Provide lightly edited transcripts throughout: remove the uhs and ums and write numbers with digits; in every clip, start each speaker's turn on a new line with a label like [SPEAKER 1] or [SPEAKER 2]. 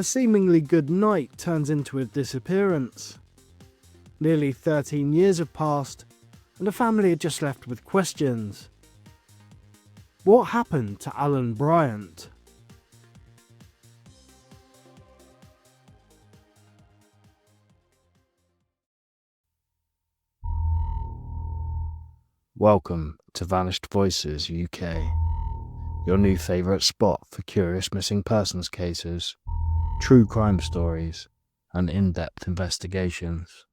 [SPEAKER 1] A seemingly good night turns into a disappearance. Nearly 13 years have passed, and the family are just left with questions. What happened to Allan Bryant?
[SPEAKER 2] Welcome to Vanished Voices UK, your new favourite spot for curious missing persons cases, true crime stories, and in-depth investigations.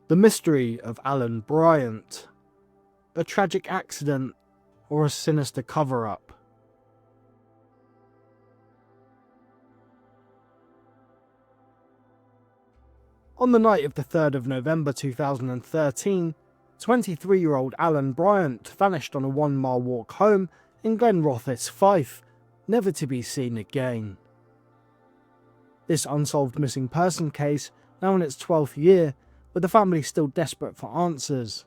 [SPEAKER 1] The mystery of Allan Bryant. A tragic accident or a sinister cover-up? On the night of the 3rd of November 2013, 23-year-old Allan Bryant vanished on a 1-mile walk home in Glenrothes, Fife, never to be seen again. This unsolved missing person case, now in its 12th year, with the family still desperate for answers.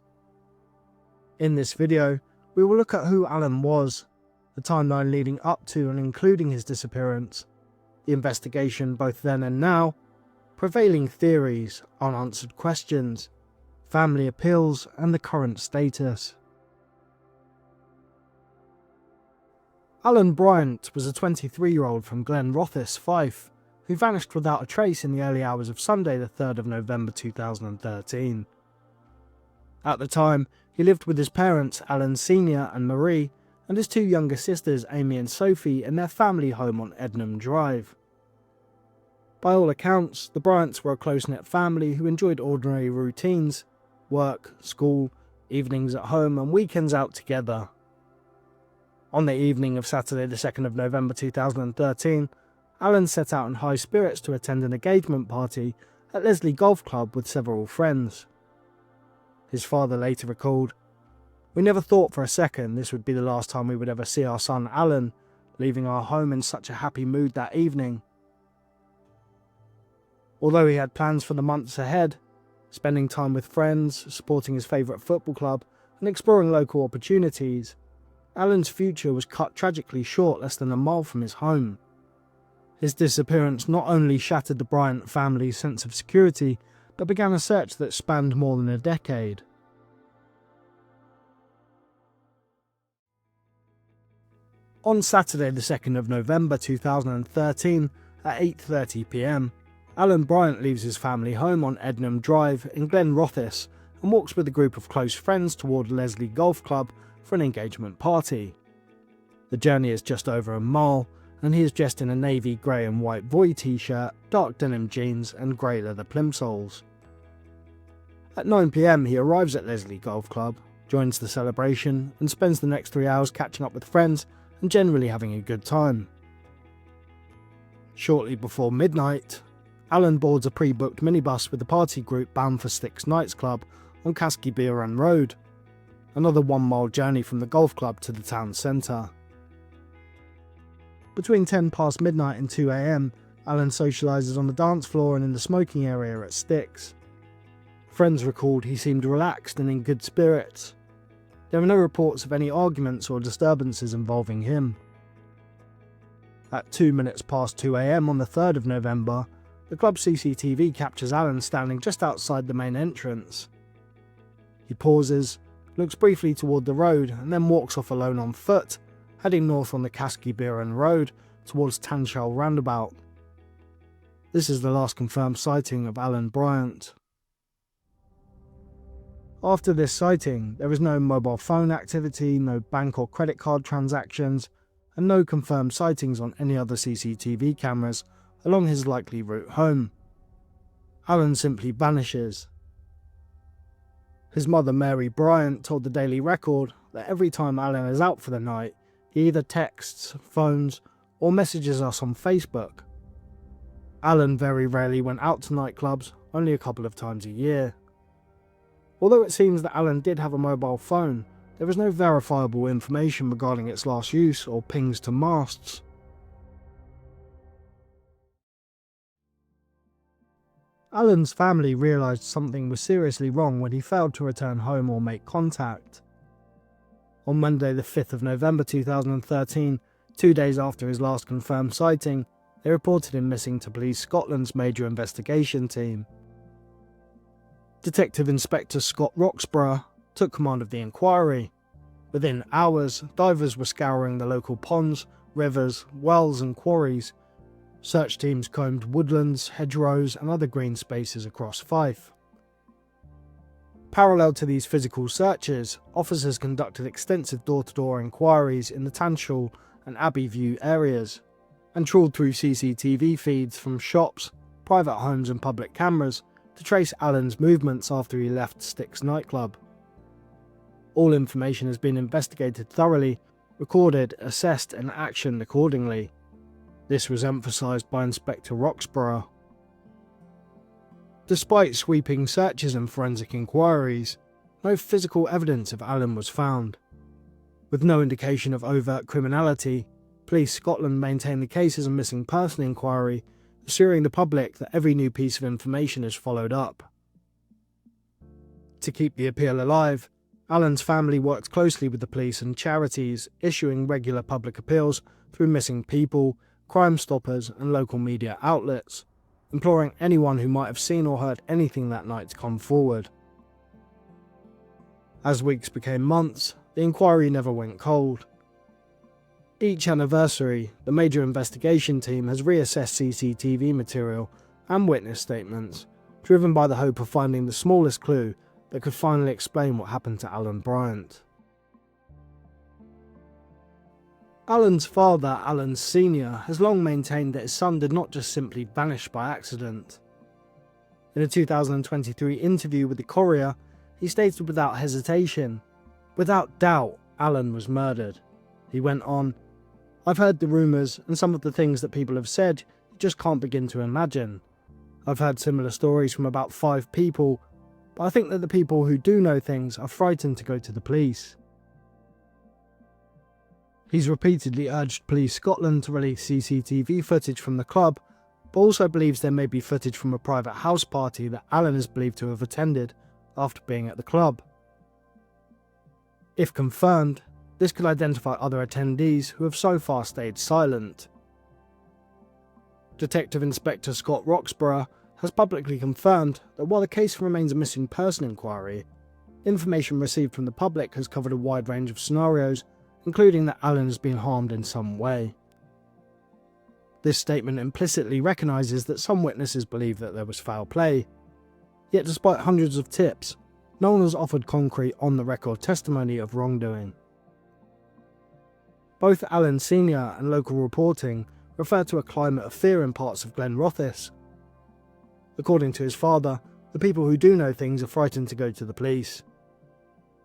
[SPEAKER 1] In this video, we will look at who Allan was, the timeline leading up to and including his disappearance, the investigation both then and now, prevailing theories, unanswered questions, family appeals, and the current status. Allan Bryant was a 23-year-old from Glenrothes, Fife, who vanished without a trace in the early hours of Sunday the 3rd of November 2013. At the time, he lived with his parents, Alan Sr. and Marie, and his 2 younger sisters, Amy and Sophie, in their family home on Ednam Drive. By all accounts, the Bryants were a close-knit family who enjoyed ordinary routines: work, school, evenings at home, and weekends out together. On the evening of Saturday the 2nd of November 2013, Allan set out in high spirits to attend an engagement party at Leslie Golf Club with several friends. His father later recalled, "We never thought for a second this would be the last time we would ever see our son Allan, leaving our home in such a happy mood that evening." Although he had plans for the months ahead, spending time with friends, supporting his favourite football club, and exploring local opportunities, Allan's future was cut tragically short less than a mile from his home. His disappearance not only shattered the Bryant family's sense of security, but began a search that spanned more than a decade. On Saturday the 2nd of November 2013 at 8:30 p.m, Allan Bryant leaves his family home on Ednam Drive in Glenrothes and walks with a group of close friends toward Leslie Golf Club for an engagement party. The journey is just over a mile, and he is dressed in a navy grey and white Voy t-shirt, dark denim jeans and grey leather plimsolls. At 9 p.m, he arrives at Leslie Golf Club, joins the celebration, and spends the next 3 hours catching up with friends and generally having a good time. Shortly before midnight, Allan boards a pre-booked minibus with the party group bound for Styx nightclub on Caskie-Bieran Road, another 1-mile journey from the golf club to the town centre. Between 10 past midnight and 2 a.m, Allan socialises on the dance floor and in the smoking area at Styx. Friends recalled he seemed relaxed and in good spirits. There were no reports of any arguments or disturbances involving him. At 2 minutes past 2 a.m. on the 3rd of November, the club CCTV captures Allan standing just outside the main entrance. He pauses, looks briefly toward the road, and then walks off alone on foot, heading north on the Caskie-Bieran Road towards Tanshall roundabout. This is the last confirmed sighting of Allan Bryant. After this sighting, there is no mobile phone activity, no bank or credit card transactions, and no confirmed sightings on any other CCTV cameras along his likely route home. Allan simply vanishes. His mother Mary Bryant told the Daily Record that every time Allan is out for the night, he either texts, phones, or messages us on Facebook. Allan very rarely went out to nightclubs, only a couple of times a year. Although it seems that Allan did have a mobile phone, there is no verifiable information regarding its last use or pings to masts. Alan's family realised something was seriously wrong when he failed to return home or make contact. On Monday the 5th of November 2013, 2 days after his last confirmed sighting, they reported him missing to Police Scotland's major investigation team. Detective Inspector Scott Roxburgh took command of the inquiry. Within hours, divers were scouring the local ponds, rivers, wells and quarries. Search teams combed woodlands, hedgerows and other green spaces across Fife. Parallel to these physical searches, officers conducted extensive door-to-door inquiries in the Tanshall and Abbeyview areas, and trawled through CCTV feeds from shops, private homes and public cameras to trace Alan's movements after he left Styx nightclub. All information has been investigated thoroughly, recorded, assessed and actioned accordingly. This was emphasised by Inspector Roxburgh. Despite sweeping searches and forensic inquiries, no physical evidence of Alan was found. With no indication of overt criminality, Police Scotland maintained the case as a missing person inquiry, assuring the public that every new piece of information is followed up. To keep the appeal alive, Alan's family worked closely with the police and charities, issuing regular public appeals through missing people, Crime Stoppers and local media outlets, imploring anyone who might have seen or heard anything that night to come forward. As weeks became months, the inquiry never went cold. Each anniversary, the major investigation team has reassessed CCTV material and witness statements, driven by the hope of finding the smallest clue that could finally explain what happened to Allan Bryant. Alan's father, Alan Sr., has long maintained that his son did not just simply vanish by accident. In a 2023 interview with the Courier, he stated without hesitation, "Without doubt, Alan was murdered." He went on, "I've heard the rumours and some of the things that people have said you just can't begin to imagine. I've heard similar stories from about 5 people, but I think that the people who do know things are frightened to go to the police." He's repeatedly urged Police Scotland to release CCTV footage from the club, but also believes there may be footage from a private house party that Alan is believed to have attended after being at the club. If confirmed, this could identify other attendees who have so far stayed silent. Detective Inspector Scott Roxburgh has publicly confirmed that while the case remains a missing person inquiry, information received from the public has covered a wide range of scenarios, including that Alan has been harmed in some way. This statement implicitly recognises that some witnesses believe that there was foul play, yet despite hundreds of tips, no one has offered concrete on-the-record testimony of wrongdoing. Both Alan Sr. and local reporting refer to a climate of fear in parts of Glenrothes. According to his father, the people who do know things are frightened to go to the police.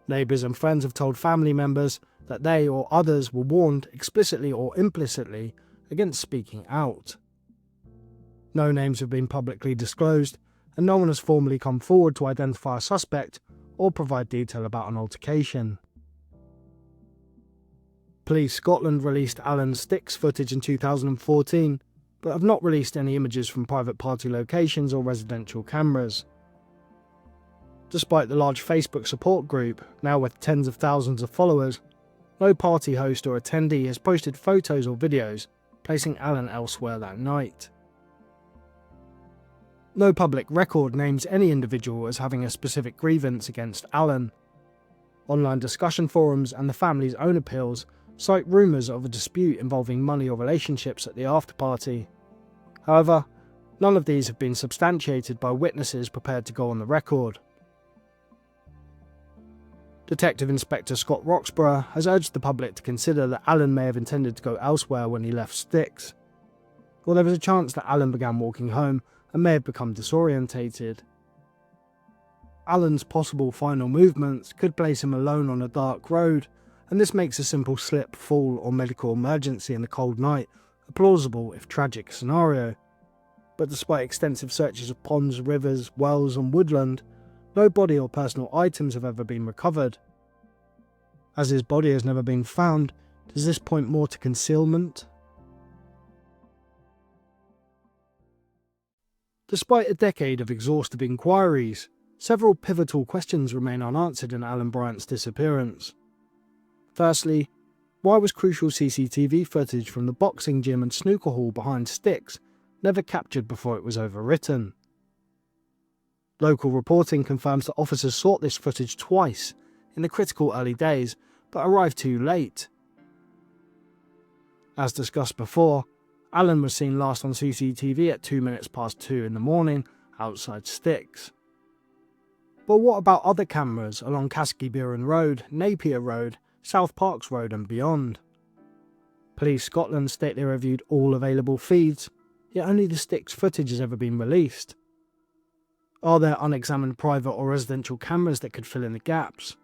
[SPEAKER 1] Neighbours and friends have told family members that they or others were warned, explicitly or implicitly, against speaking out. No names have been publicly disclosed, and no one has formally come forward to identify a suspect or provide detail about an altercation. Police Scotland released Alan's Styx footage in 2014, but have not released any images from private party locations or residential cameras. Despite the large Facebook support group, now with tens of thousands of followers, no party host or attendee has posted photos or videos placing Alan elsewhere that night. No public record names any individual as having a specific grievance against Alan. Online discussion forums and the family's own appeals cite rumours of a dispute involving money or relationships at the after-party. However, none of these have been substantiated by witnesses prepared to go on the record. Detective Inspector Scott Roxburgh has urged the public to consider that Alan may have intended to go elsewhere when he left Styx, or there is a chance that Alan began walking home and may have become disorientated. Alan's possible final movements could place him alone on a dark road, and this makes a simple slip, fall or medical emergency in the cold night a plausible if tragic scenario. But despite extensive searches of ponds, rivers, wells and woodland, no body or personal items have ever been recovered. As his body has never been found, does this point more to concealment? Despite a decade of exhaustive inquiries, several pivotal questions remain unanswered in Allan Bryant's disappearance. Firstly, why was crucial CCTV footage from the boxing gym and snooker hall behind Styx never captured before it was overwritten? Local reporting confirms that officers sought this footage twice in the critical early days, but arrived too late. As discussed before, Allan was seen last on CCTV at 2 minutes past 2 in the morning outside Styx. But what about other cameras along Caskyburen Road, Napier Road, South Parks Road and beyond? Police Scotland state they reviewed all available feeds, yet only the Styx footage has ever been released. Are there unexamined private or residential cameras that could fill in the gaps?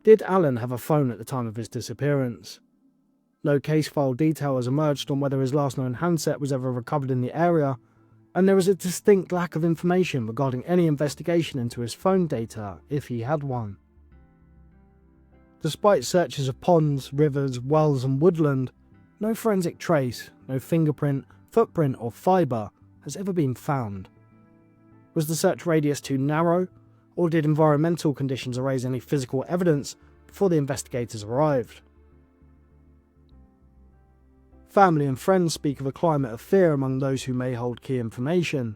[SPEAKER 1] Did Allan have a phone at the time of his disappearance? No case file detail has emerged on whether his last known handset was ever recovered in the area, and there is a distinct lack of information regarding any investigation into his phone data, if he had one. Despite searches of ponds, rivers, wells and woodland, no forensic trace, no fingerprint, footprint or fibre has ever been found. Was the search radius too narrow, or did environmental conditions erase any physical evidence before the investigators arrived? Family and friends speak of a climate of fear among those who may hold key information.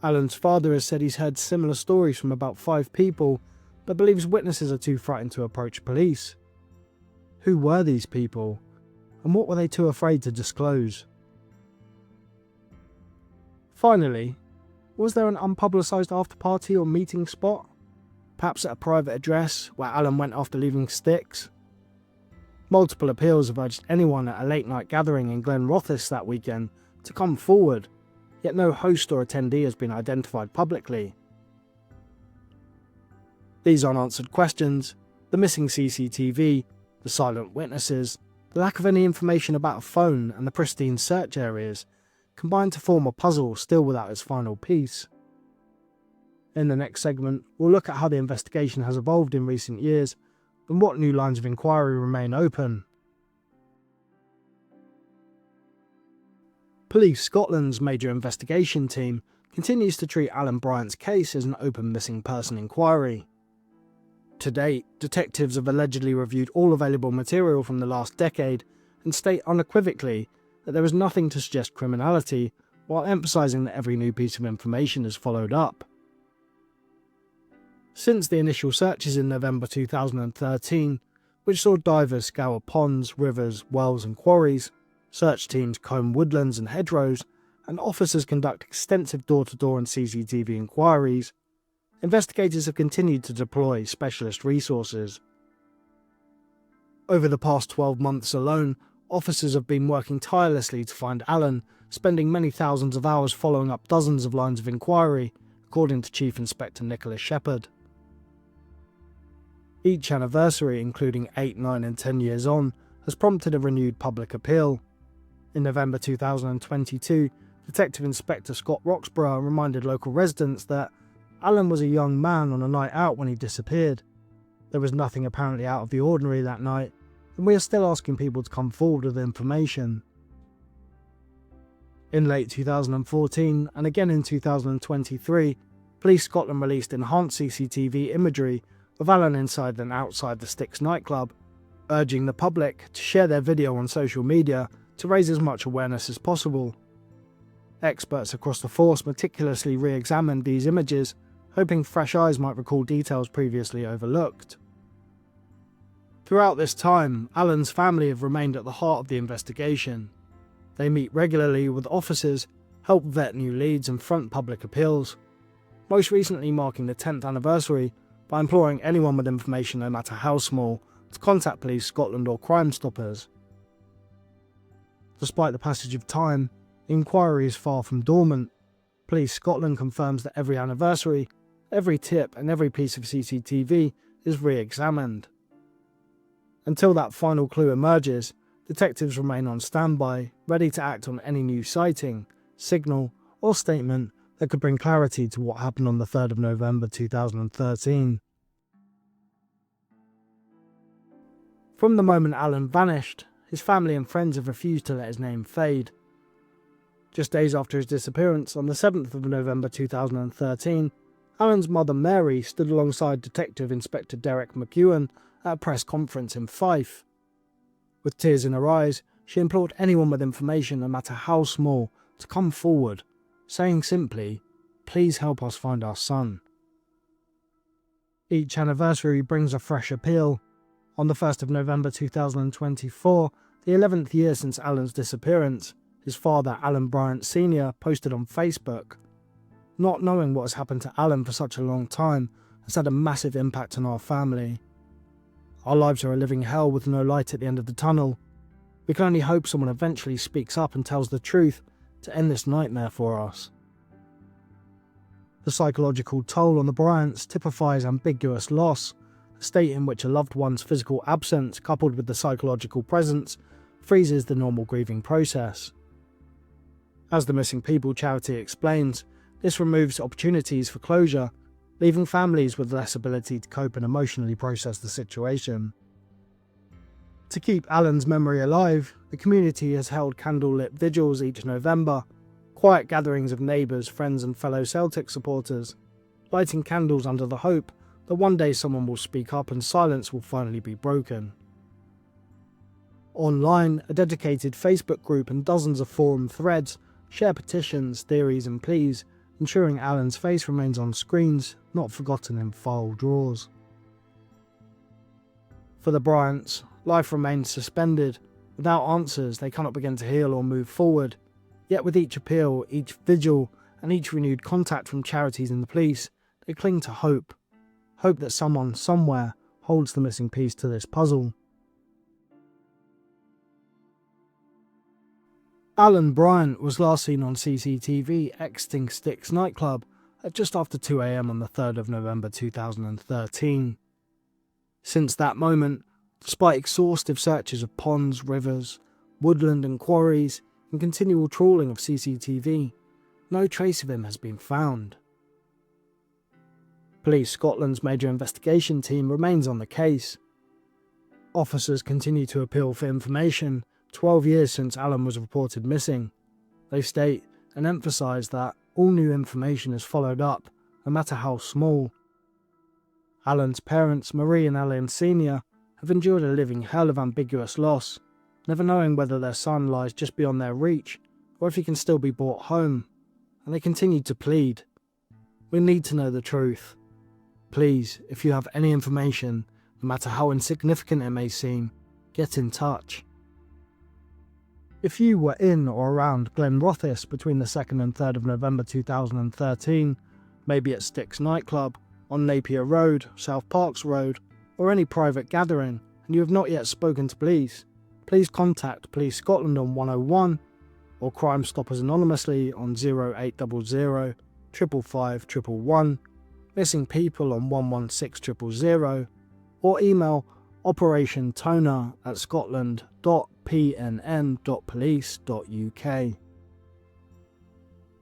[SPEAKER 1] Alan's father has said he's heard similar stories from about 5 people, but believes witnesses are too frightened to approach police. Who were these people, and what were they too afraid to disclose? Finally, was there an unpublicised after-party or meeting spot? Perhaps at a private address where Allan went after leaving Styx? Multiple appeals have urged anyone at a late-night gathering in Glenrothes that weekend to come forward, yet no host or attendee has been identified publicly. These unanswered questions, the missing CCTV, the silent witnesses, the lack of any information about a phone and the pristine search areas combine to form a puzzle still without its final piece. In the next segment, we'll look at how the investigation has evolved in recent years and what new lines of inquiry remain open. Police Scotland's major investigation team continues to treat Allan Bryant's case as an open missing person inquiry. To date, detectives have allegedly reviewed all available material from the last decade and state unequivocally that there is nothing to suggest criminality, while emphasising that every new piece of information is followed up. Since the initial searches in November 2013, which saw divers scour ponds, rivers, wells and quarries, search teams comb woodlands and hedgerows, and officers conduct extensive door-to-door and CCTV inquiries, investigators have continued to deploy specialist resources. Over the past 12 months alone, officers have been working tirelessly to find Allan, spending many thousands of hours following up dozens of lines of inquiry, according to Chief Inspector Nicholas Shepherd. Each anniversary, including 8, 9 and 10 years on, has prompted a renewed public appeal. In November 2022, Detective Inspector Scott Roxburgh reminded local residents that Allan was a young man on a night out when he disappeared. There was nothing apparently out of the ordinary that night, and we are still asking people to come forward with information. In late 2014, and again in 2023, Police Scotland released enhanced CCTV imagery of Allan inside and outside the Styx nightclub, urging the public to share their video on social media to raise as much awareness as possible. Experts across the force meticulously re-examined these images, hoping fresh eyes might recall details previously overlooked. Throughout this time, Allan's family have remained at the heart of the investigation. They meet regularly with officers, help vet new leads and front public appeals, most recently marking the 10th anniversary by imploring anyone with information, no matter how small, to contact Police Scotland or Crime Stoppers. Despite the passage of time, the inquiry is far from dormant. Police Scotland confirms that every anniversary, every tip and every piece of CCTV is re-examined. Until that final clue emerges, detectives remain on standby, ready to act on any new sighting, signal or statement that could bring clarity to what happened on the 3rd of November 2013. From the moment Allan vanished, his family and friends have refused to let his name fade. Just days after his disappearance, on the 7th of November 2013, Alan's mother Mary stood alongside Detective Inspector Derek McEwen at a press conference in Fife. With tears in her eyes, she implored anyone with information, no matter how small, to come forward, saying simply, "Please help us find our son." Each anniversary brings a fresh appeal. On the 1st of November 2024, the 11th year since Alan's disappearance, his father, Allan Bryant Sr., posted on Facebook, "Not knowing what has happened to Alan for such a long time has had a massive impact on our family. Our lives are a living hell with no light at the end of the tunnel. We can only hope someone eventually speaks up and tells the truth to end this nightmare for us." The psychological toll on the Bryants typifies ambiguous loss, a state in which a loved one's physical absence, coupled with the psychological presence, freezes the normal grieving process. As the Missing People charity explains, this removes opportunities for closure, leaving families with less ability to cope and emotionally process the situation. To keep Alan's memory alive, the community has held candlelit vigils each November, quiet gatherings of neighbours, friends and fellow Celtic supporters, lighting candles under the hope that one day someone will speak up and silence will finally be broken. Online, a dedicated Facebook group and dozens of forum threads share petitions, theories and pleas, ensuring Alan's face remains on screens, not forgotten in file drawers. For the Bryants, life remains suspended. Without answers, they cannot begin to heal or move forward. Yet with each appeal, each vigil, and each renewed contact from charities and the police, they cling to hope. Hope that someone, somewhere, holds the missing piece to this puzzle. Allan Bryant was last seen on CCTV exiting Styx nightclub at just after 2 AM on the 3rd of November 2013. Since that moment, despite exhaustive searches of ponds, rivers, woodland and quarries, and continual trawling of CCTV, no trace of him has been found. Police Scotland's major investigation team remains on the case. Officers continue to appeal for information 12 years since Alan was reported missing. They state and emphasise that all new information is followed up, no matter how small. Alan's parents, Marie and Alan Sr., have endured a living hell of ambiguous loss, never knowing whether their son lies just beyond their reach or if he can still be brought home, and they continue to plead. We need to know the truth. Please, if you have any information, no matter how insignificant it may seem, get in touch. If you were in or around Glenrothes between the 2nd and 3rd of November 2013, maybe at Styx nightclub, on Napier Road, South Parks Road, or any private gathering, and you have not yet spoken to police, please contact Police Scotland on 101 or Crime Stoppers anonymously on 0800 555 111, Missing People on 116000, or email operationtoner@scotland.pnn.police.uk.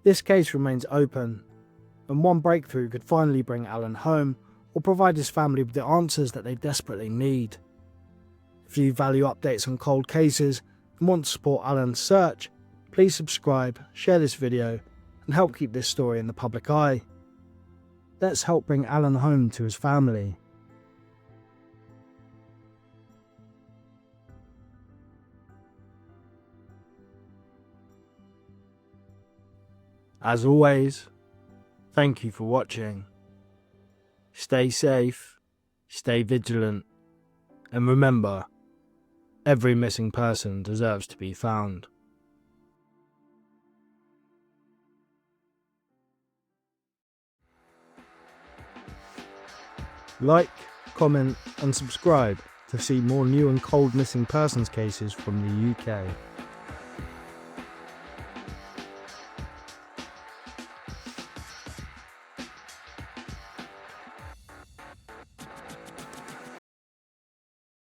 [SPEAKER 1] This case remains open, and one breakthrough could finally bring Alan home or provide his family with the answers that they desperately need. If you value updates on cold cases and want to support Alan's search, please subscribe, share this video, and help keep this story in the public eye. Let's help bring Alan home to his family. As always, thank you for watching. Stay safe, stay vigilant, and remember, every missing person deserves to be found. Like, comment and subscribe to see more new and cold missing persons cases from the UK.